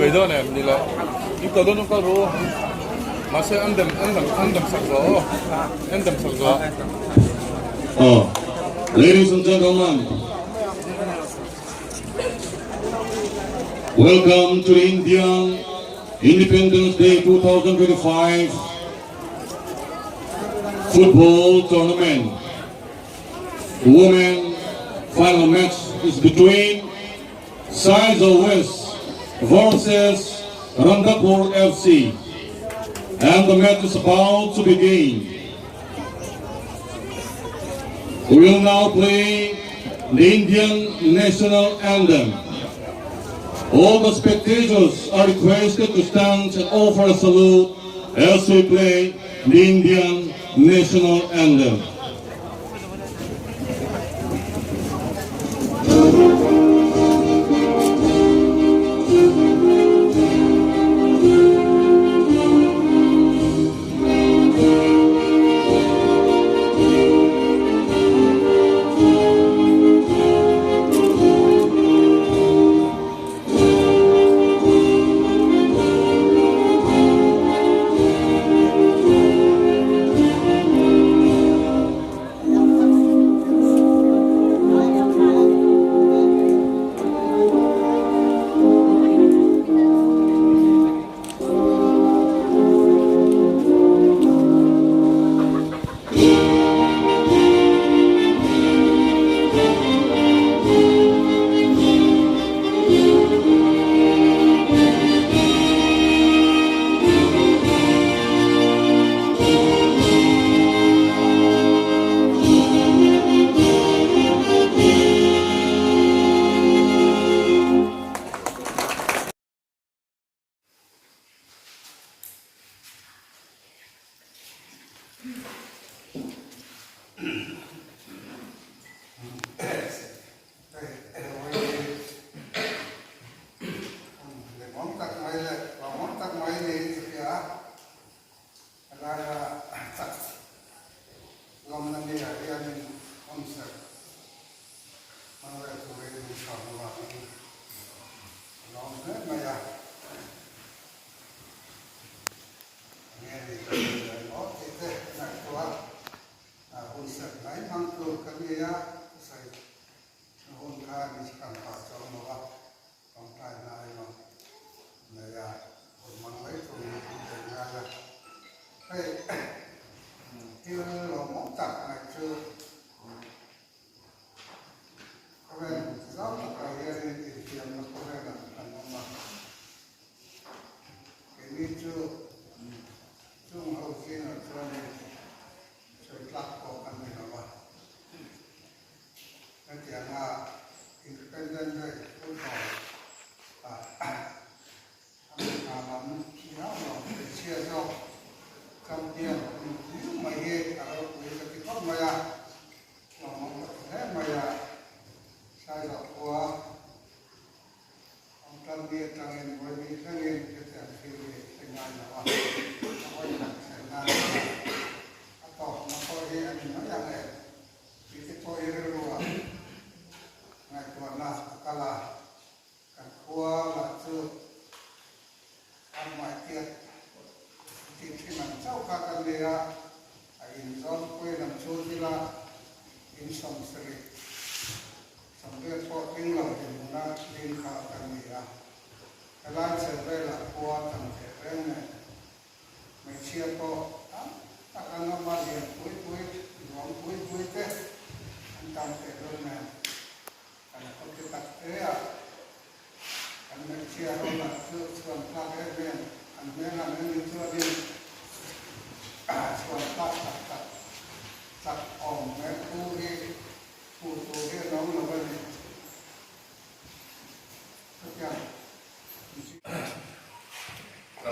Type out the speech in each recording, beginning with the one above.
이거네 nila 이거 너는 거로 맛에 안됨 삭서 안됨 삭서 Ladies and gentlemen, welcome to Indian Independence Day 2025 football tournament. The women final match is between Saiza West versus Rangapur FC, and the match is about to begin. We will now play the Indian national anthem. All the spectators are requested to stand and offer a salute as we play the Indian national anthem.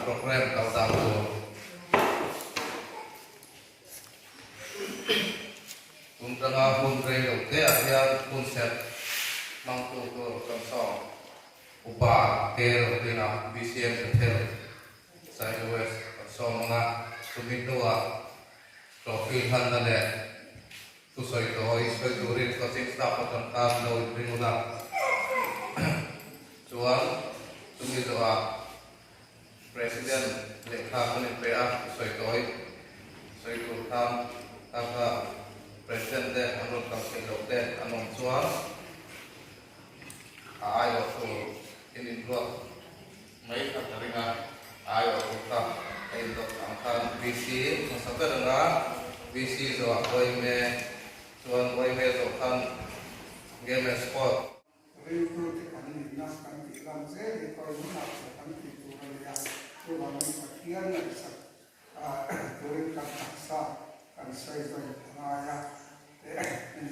Program tahu untuk ngapun relo te akhir konsep mangku ke konsol upah tel tina BCM tel saya wes konsol mengat sumitua profil handale susoi to isoi durin coaching staff tentang no primuna cuan sumitua Presiden lekha kuning PA soitoi soitu tham apa Presiden deh anut kampen dokter anong suar ayo tu ini dua mai kataringa ayo kita untuk angkat visi sampai dengan visi soal boy me soal game sport. Itu kan dinas kan bilang saya di kalau nak kan itu kan ya tu orang sekian yang turun kan taksa kan saya raya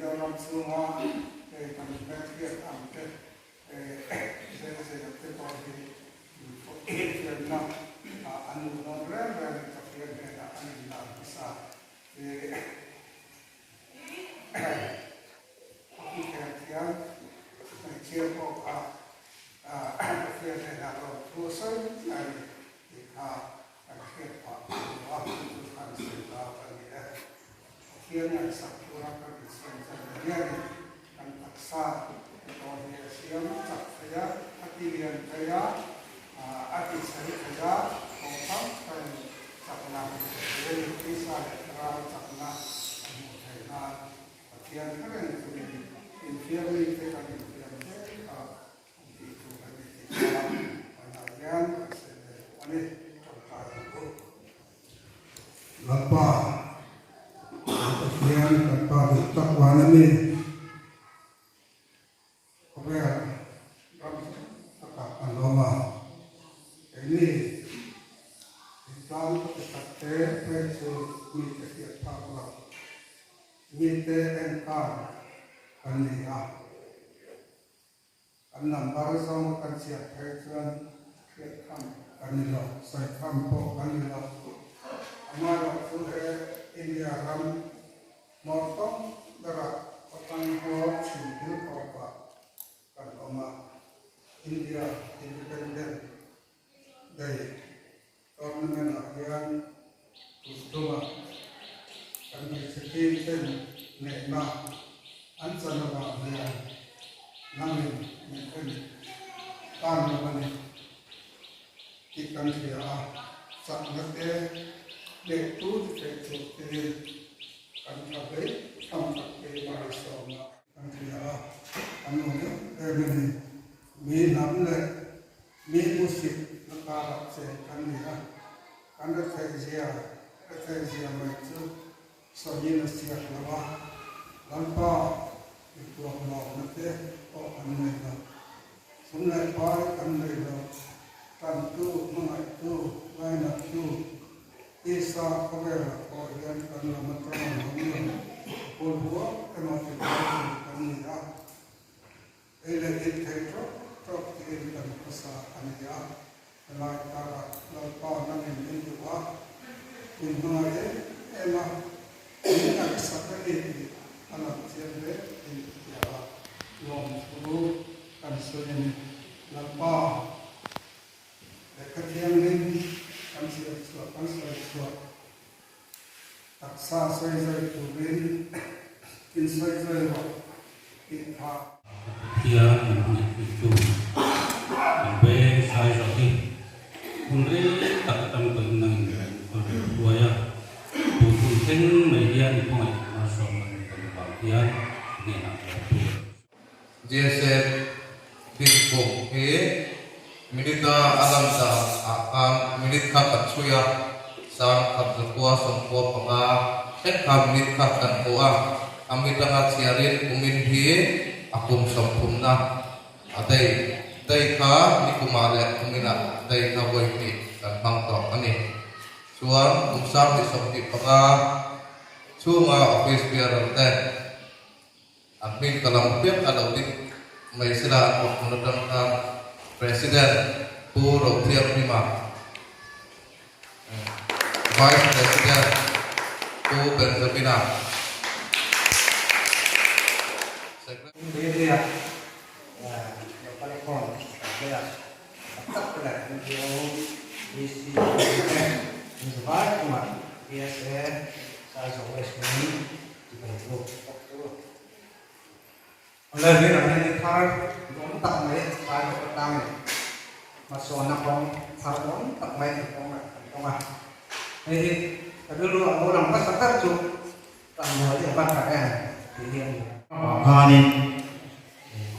dalam semua kan mereka ambil saya kalau di nak anu nomor dan sekian ada anu nak bisa aku kira Cirebon akhirnya dalam proses dari akhirnya waktu itu kan sudah akhirnya satu orang bersejarah dan paksa oleh siapa saya hati saya hati saya orang dan karena dari bisa terang karena akhirnya kan infirmary kita Lapa, kemudian tanpa takwa ini, kemudian katakan lama ini Islam kita perlu mengikuti takwa, mengikuti engkar, kania, karena barusan kan siapa yang kita kanilo, saya kampo kanilo. हमारा फूल है इंडिया हम मौतों दरा पतंग को छिंदू पापा करना इंडिया इंडिपेंडेंट डे गवर्नमेंट अभियान कुछ kami sekitar nekna ansanawa अभियान namin mungkin kami mana kita dia sangatnya Lektu dikecil kan kabe sampai marasona kan dia anunya mi namle mi musik lekar se kan dia kan terjadi macam soalnya siap lawa tanpa itu Allah nanti oh anunya sungai pai kan dia tentu mengatu banyak tu Isa kawera o yan kanla matraman hangyan pulhuwa kanati kanti kanila ele itkaito tok il kan pasa aniya lai kara lalpa nangin induwa in mga ema ina sakali anak siyempre in yawa yung pulu kansunin lalpa dekatiyang din taksa saya turin insai saya kita dia itu be saya lagi unri tak tam kenang buaya bukan ten media itu masuk dia ni nak जैसे बिल्कुल ये मिडिता alam sa minit ka katsuya sa kapzukua sangkua panga minit ka kankuwa amita nga siyarin uminhi akum sampumna day ka ni kumale umina day ka boyki kan bangto ani suan umsang di sokti panga sunga office biar ten admin kalampir alaudit may sila at menetapkan Presiden Puro Tiap Lima Vice President Pu Benzabina Ini dia yang paling kon dia tetap pula video isi ini sebaik cuma PSN saya soal ini dibentuk oleh dia nanti ditarik untuk tak naik saya pertama masuk anak kong parpon tak main kong dulu orang pasar terjuk tanggal 4 KM di Kanin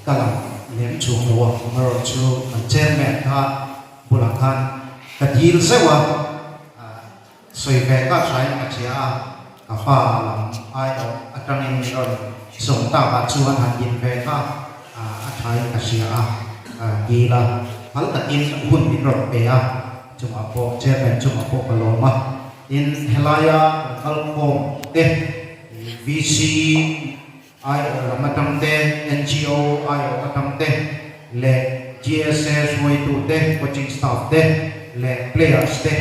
kalam lian chung lo maro chu chairman ka bulakan kadil sewa soi ve ka sai ka chia ka fa lam ai do atangin ni ron song ta ba chuan han yin ve ka a thai ka sia gila hal ka in hun min ron pe chung apo chairman chung apo kaloma in helaya kalpom te VC ai matam te NGO ai matam te le GSS moi tu te coaching staff te le players te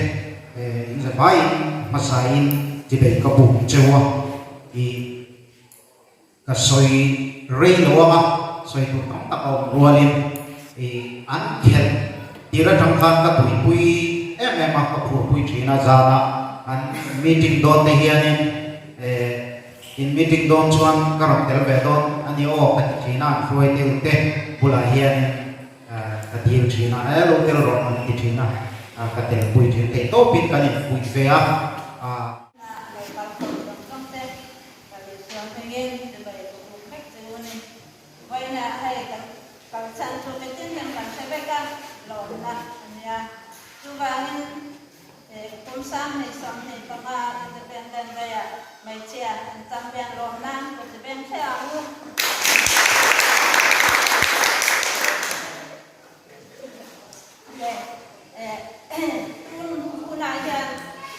in the bai masain jibe kabu chewa I kasoi rei loama soi tu tam ta au rualin an khel tira thang khan ka tui pui em ka phu pui thina jana an meeting don te hianin in meeting don chuan karam tel ve don ani o ka thina froi te te bula hianin ka dir thina lo tel ron an ki thina ka tel pui thina te to pin kan pui ve Sam ni som ni pama independent gaya mai chia tam bian lom nang ko te ben thea u kun aja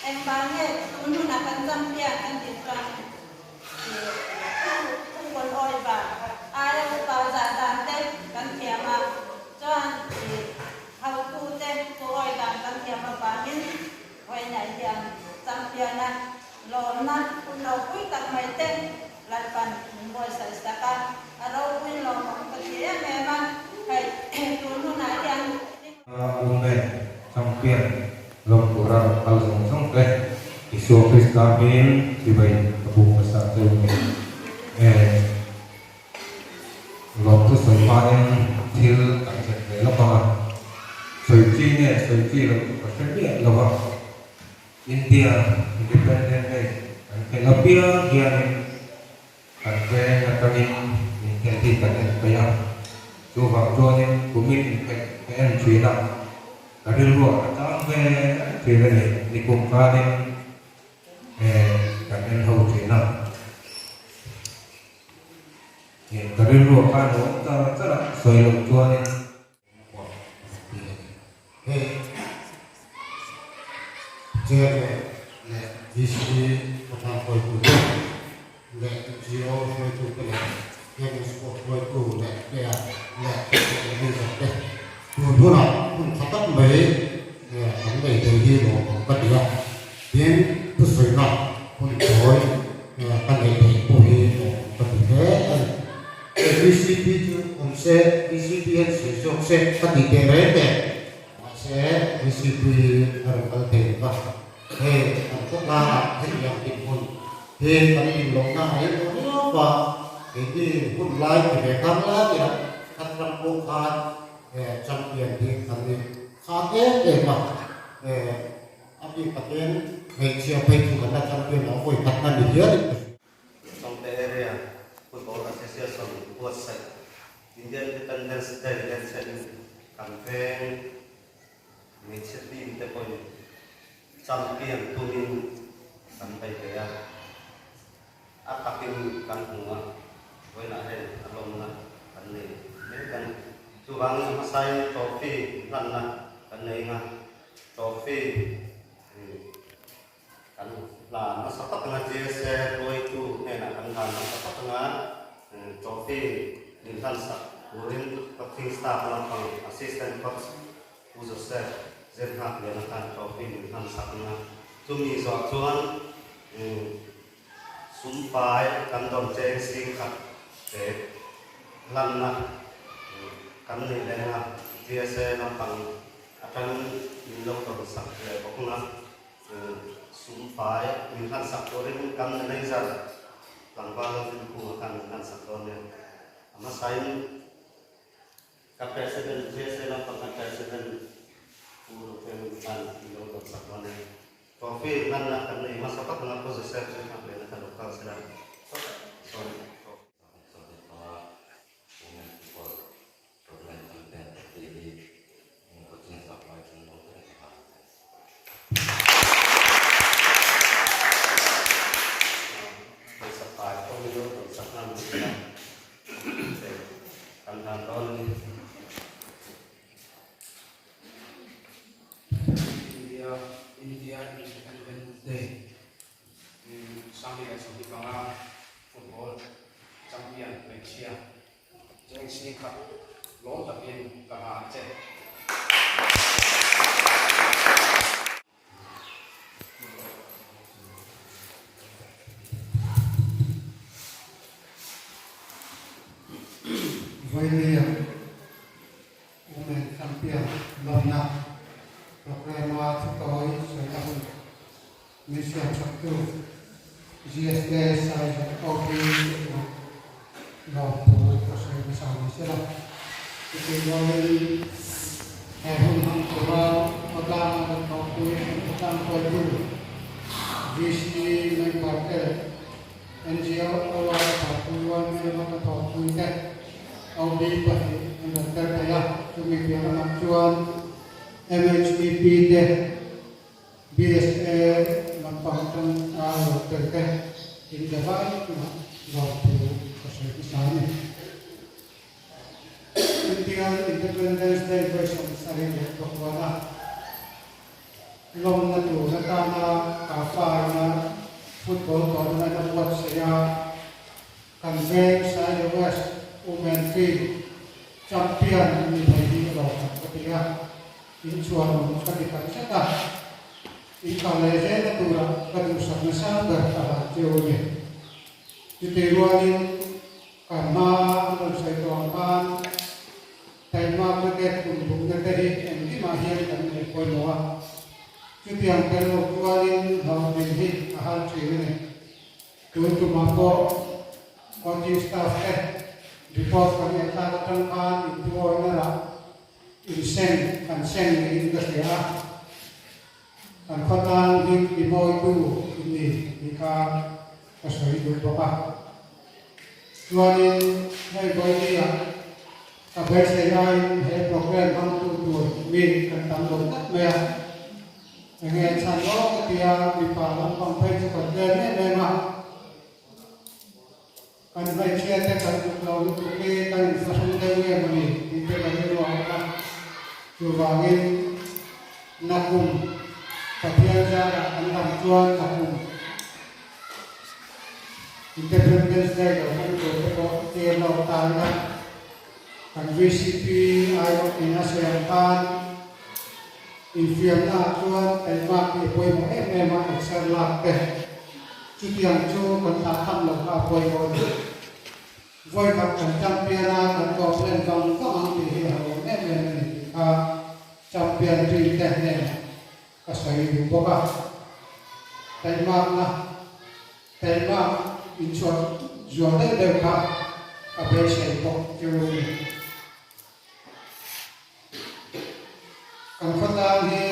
em bange kun na kan tam bian kan di kan kun kon oi ba ai ba za dan te kan thea ma chuan how to te ko oi dan kan thea ma bangin quay nhảy tiền trăm tiền na lon na kun đâu quý tắc mấy tên lại phần mình ngồi sai saka đâu quý lon không có gì mẹ mà phải tuân thủ này tiền Umben sampian long kurang kalong songke isu kristamin dibai abu besar tu long tu soipan til tak cek lepas soici ni soici long tu pasal dia lepas India independent day kan lebih dia ni kan ngatakan inti kan bayar tu waktu ni kumin kan cerita dari luar datang ke cerita ni di kumpulan kan hau cerita dari luar kan orang tak soal tuan ni 제가 디스니 보통 보이고 네 지오 보이고 그래 얘는 스포츠 보이고 네 내가 네 그래서 그거나 갖다 매일 네 한번 되기로 거기가 bien tu soy no un hoy panai pui 거기에 VCP onse VCPN sesok se pati derete se VCP harus terima untuk lah yang dipun tadi longna itu apa ini pun lain mereka lah ya kan bukan champion di kami saatnya mah abi pakai siapa itu kata champion apa kata dia sampai area football association website Indian Independence Day campaign initiative itu pun champion tunin sampai kaya atakin kan semua kau nak ada alumna kan ni kan tuang masai trofi lana kan ni ngah trofi kan lah masa tengah JSS dua itu nak kan masa tengah trofi lintan sak urin coaching staff lampang assistant coach khususnya Zerhak yang akan trofi lintan sakna tumi soalan sumpah kan dom sing kat lana kan ni dengan JSS lampang akan minum tersak pokoknya sumpah lintan sak urin kan nelayan lampang itu akan lintan sak urin ama saya presiden JSS lampang presiden puro kemudian ilo untuk sakwane trophy nan nak kami masa apa dengan posisi saya sampai nak lokal sedang sorry India Independence Day sampai ke bangga football champion Malaysia Jeng Cup lo tapi bangga Aceh Voilia Women Champion Lorna Programa Tutoi Selalu Misi Sabtu GSD saya Oke Lalu Proses Bersama Silah Kita boleh Ehun Kurang Pegang dan Kopi Pegang Kopi Visi Membatel NGO Awal Satuan Memang Kopi Audi Bahi Membatel Ayah Cumi Biar Makcuan MHDP deh BSA lampahkan terkait tindakan waktu keserpisannya. Intian Independence Day bersama saling berkuasa. Lom natu nakana kafana football tournament buat saya convey saya West Women Team champion ini bagi orang ketiga. Insuan ketika kita ikalese natura kadusah nasang bertahajonya ditiruanin karena menurut tema paket untuk negeri yang dimahir dan ekonomi jadi yang perlu kualin harus dihit ahal ciri untuk mampu coaching staff report kami akan itu orang Insen kan sen ini kerja kan kota di bawah itu ini jika kasih hidup bapak tuanin hai boleh ya kabar saya hai program bantu tuh min kan tambah tak meh dengan sano ketika di palang sampai seperti memang kan baik saya kan kalau itu kan sesuatu yang ini itu lagi luar Jurwangin Nakum Patiaja Anam Tuan Nakum Independence Day kalau kita lalu tanya kan VCP ayo inasyarakat Infiamna Tuan tema ipoi mo memang ekserlak cuti yang cu kontakan lengkap ipoi mo voi kan championa kan komplain kan kang dihiau memang champion tim teknik kasih buka tema insur jual mereka kabel sepok jauh kan kota ini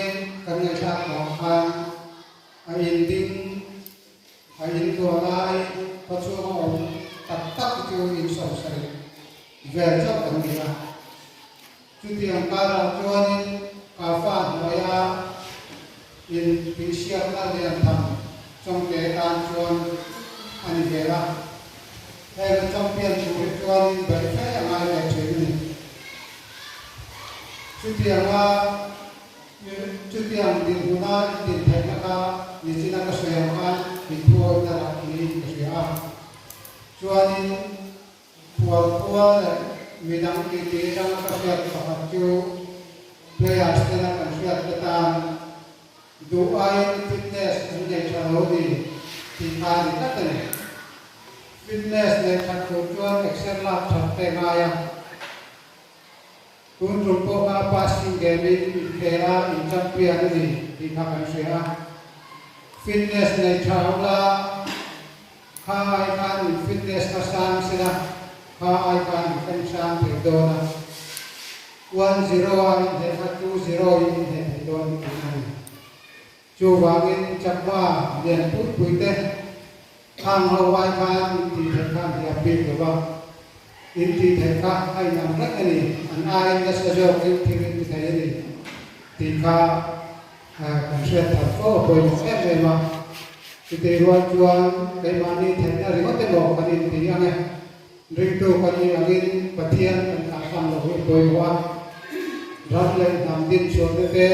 kami tak makan ain tua lain pasal tak jauh insur sering verjak kami cuti yang para tuanin kafan raya in pisiar na yang tam trong kekan tuan anigera hai champion tuanin berfe yang ada cuti yang diguna di teknika di sini kesayangan itu adalah ini kesayangan tuanin pual Midang kita yang kerja pakai players kita kan kerja ketan doa fitness menjadi calon tinggal kita kan fitness dan tujuan ekserlap sampai maya untuk apa sih gaming kera champion ini di kapan saya fitness dan calon kai kan fitness kesan sudah Icon Pensang Perdona 101 2 0 ini don này chu vangin chakwa lian put puite khang lo wai kha ti thai kha ya pi ke ba in ti thai kha ai nam rak ani an ai na sa jo ki ti ti thai ani ti kha kan shet tha ko poi mo em ve ma ti te ruan chuan kai ma ni thai na ri ko te lo kan in ti ane ring tu kan ni agin pathian kan ta kham lo poi wa rat le nam din chuan te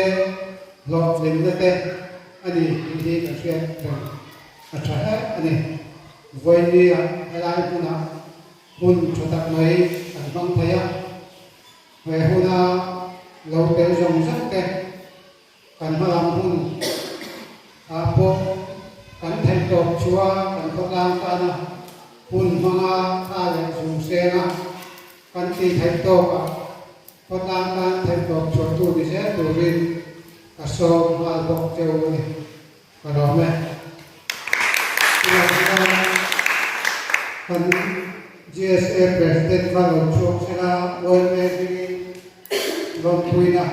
lo lim te ani ti kan shet acha ani voi ni lai puna hun chotak mai an bang thaya ve huna lo te jong sak te kan malam hun apo kan thai tok chua kan kholang kana hun manga ta le jung se na kan ti thai tok kholang kan thai tok chua tu ni se tu rin ka so mal bok cheu ni ka ro me kan GSA President kan untuk sila World Meeting Long Puina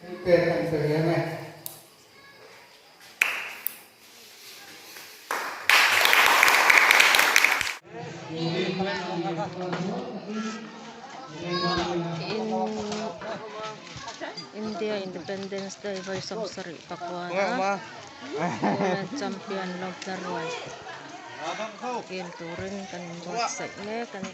Empat kan segala. India Independence Day Voice of Sri Pakuana World Champion Love Darway Game Touring kan buat sekne kan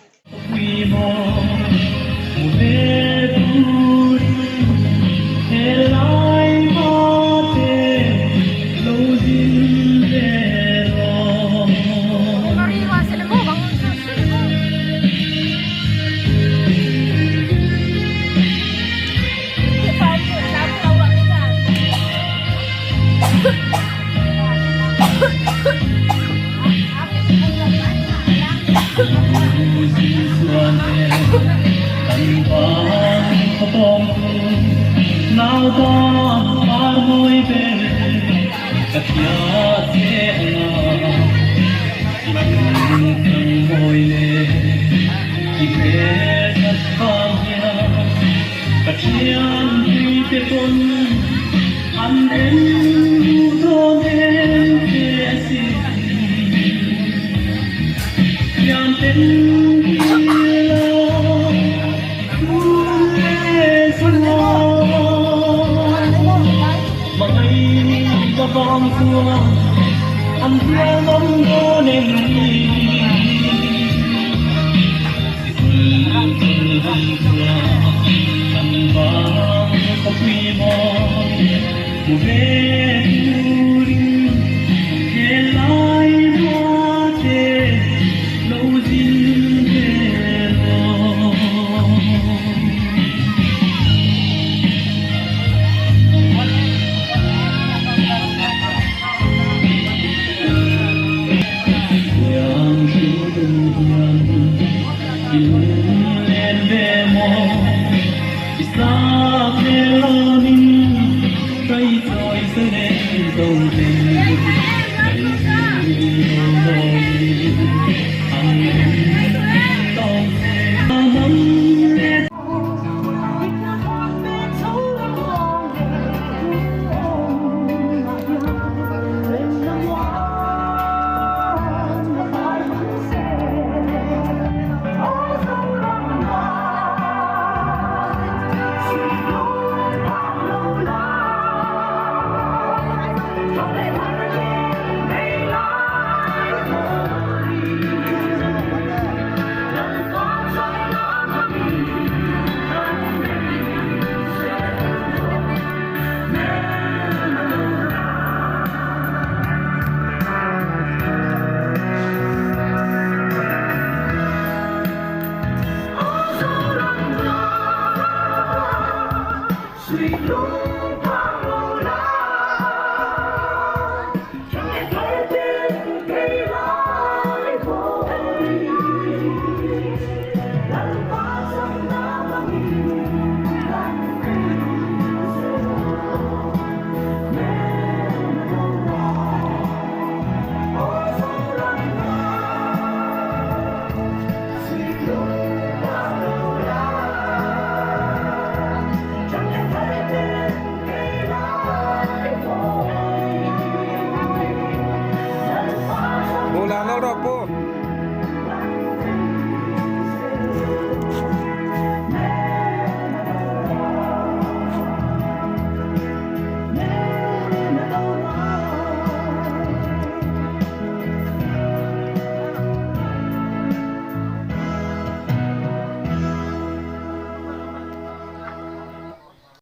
You